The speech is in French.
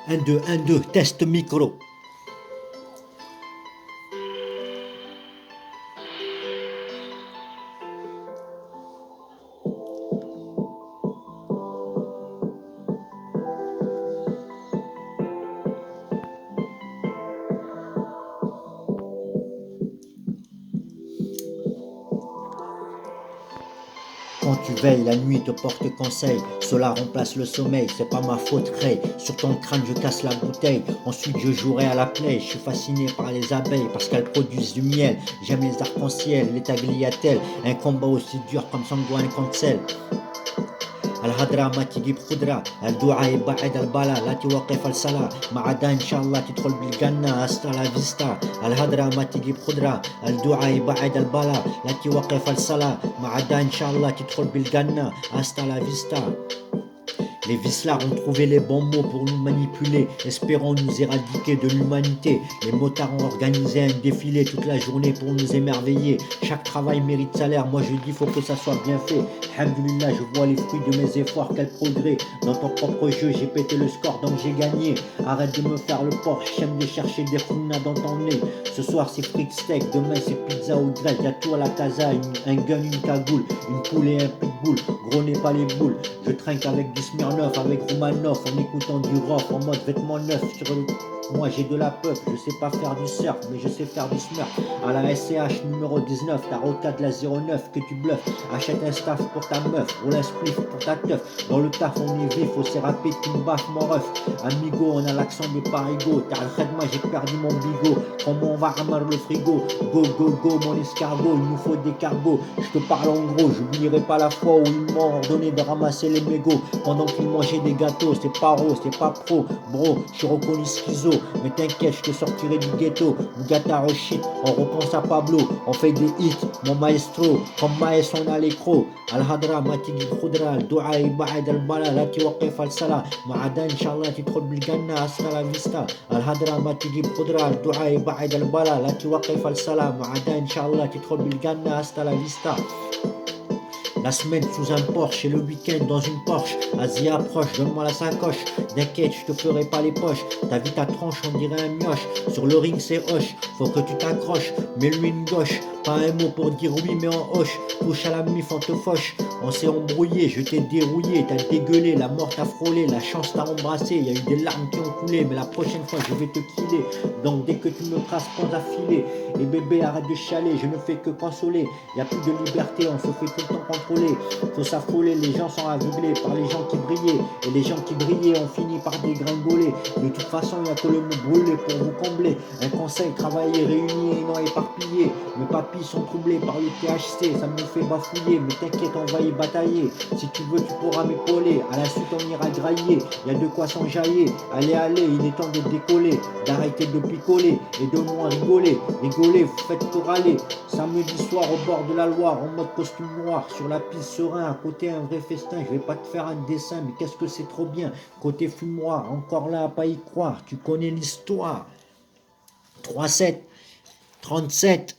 Un 2 test micro. Quand tu veilles, la nuit te porte conseil. Cela remplace le sommeil, c'est pas ma faute, Ray. Sur ton crâne, je casse la bouteille. Ensuite, je jouerai à la play. Je suis fasciné par les abeilles parce qu'elles produisent du miel. J'aime les arcs-en-ciel, les tagliatelles. Un combat aussi dur comme Sangwan contre sel. الهضرة ما تجيب خضرة الدعاء يبعد البلاء لا توقف الصلاة ما عدا إن شاء الله تدخل بالجنة أسترا لا فيستا الهضرة ما تجيب خضرة الدعاء يبعد البلاء لا توقف الصلاة ما عدا إن شاء الله تدخل بالجنة أسترا لا فيستا. Les vicelards ont trouvé les bons mots pour nous manipuler, espérant nous éradiquer de l'humanité. Les motards ont organisé un défilé toute la journée pour nous émerveiller. Chaque travail mérite salaire, moi je dis faut que ça soit bien fait. Alhamdulillah, je vois les fruits de mes efforts, quel progrès. Dans ton propre jeu, j'ai pété le score donc j'ai gagné. Arrête de me faire le porc, j'aime de chercher des founas dans ton nez. Ce soir c'est frites steak, demain c'est pizza au grec. Y'a tout à la casa, un gun, une cagoule, une poule et un pitbull. Gros n'est pas les boules, je trinque avec du Smirnoff, avec Romanov, en écoutant du rock, en mode vêtements neufs sur le... Moi j'ai de la peuple, je sais pas faire du surf, mais je sais faire du smurf. À la SCH numéro 19, ta rocade la 09 que tu bluffes. Achète un staff pour ta meuf, roule un spliff pour ta teuf. Dans le taf on est vif, faut rapide tu me baffes mon ref. Amigo, on a l'accent des parigots. T'as le moi j'ai perdu mon bigot. Comment on va ramener le frigo? Go go go mon escargot, il nous faut des cargos. Je te parle en gros, j'oublierai pas la fois où ils m'ont ordonné de ramasser les mégots pendant qu'ils mangeaient des gâteaux. C'est pas rose, c'est pas pro, bro, je suis reconnu schizo. Mais t'inquiète, je te sortirai du ghetto. Mugata shit, on repense à Pablo. On fait des hits, mon maestro. Comme maestro on a les crocs. Al-Hadra, Matigi Khudra, Dua Iba'id al-Bala, la Tiwaqif al-Salah. Ma'ada, Inch'Allah, تدخل بالجنة Astra la vista. Al-Hadra, Matigi Khudra, Dua Iba'id al-Bala, la Tiwaqif al-Salah. Ma'ada, Inch'Allah, تدخل بالجنة Astra la vista. La semaine sous un Porsche et le week-end dans une Porsche. Asie approche, donne-moi la sacoche. T'inquiète, je te ferai pas les poches. Ta vie ta tranche, on dirait un mioche. Sur le ring c'est hoche, faut que tu t'accroches. Mets-lui une gauche, pas un mot pour dire oui mais en hoche. Touche à la mif, on te fauche. On s'est embrouillé, je t'ai dérouillé. T'as dégueulé, la mort t'a frôlé. La chance t'a embrassé, y a eu des larmes qui ont coulé. Mais la prochaine fois je vais te killer. Donc dès que tu me traces, prends à filer. Et bébé arrête de chialer, je ne fais que consoler. Y a plus de liberté, on se fait tout le temps contrôler. Faut s'affoler, les gens sont aveuglés par les gens qui brillaient. Et les gens qui brillaient ont fini par dégringoler. De toute façon, il n'y a que le mot brûlé pour vous combler. Un conseil, travailler, réuni et non éparpillé. Mes papilles sont troublées par le THC, ça me fait bafouiller. Mais t'inquiète, on va y batailler. Si tu veux, tu pourras m'épauler. À la suite, on ira grailler. Il y a de quoi s'enjailler. Allez, allez, il est temps de décoller. D'arrêter de picoler et de moins rigoler. Rigoler, vous faites que râler. Samedi soir au bord de la Loire, en mode costume noir, sur la piste serein, à côté un vrai festin. Je vais pas te faire un dessin, mais qu'est-ce que c'est trop bien. Côté fumoir, encore là à pas y croire. Tu connais l'histoire. 3-7, 37.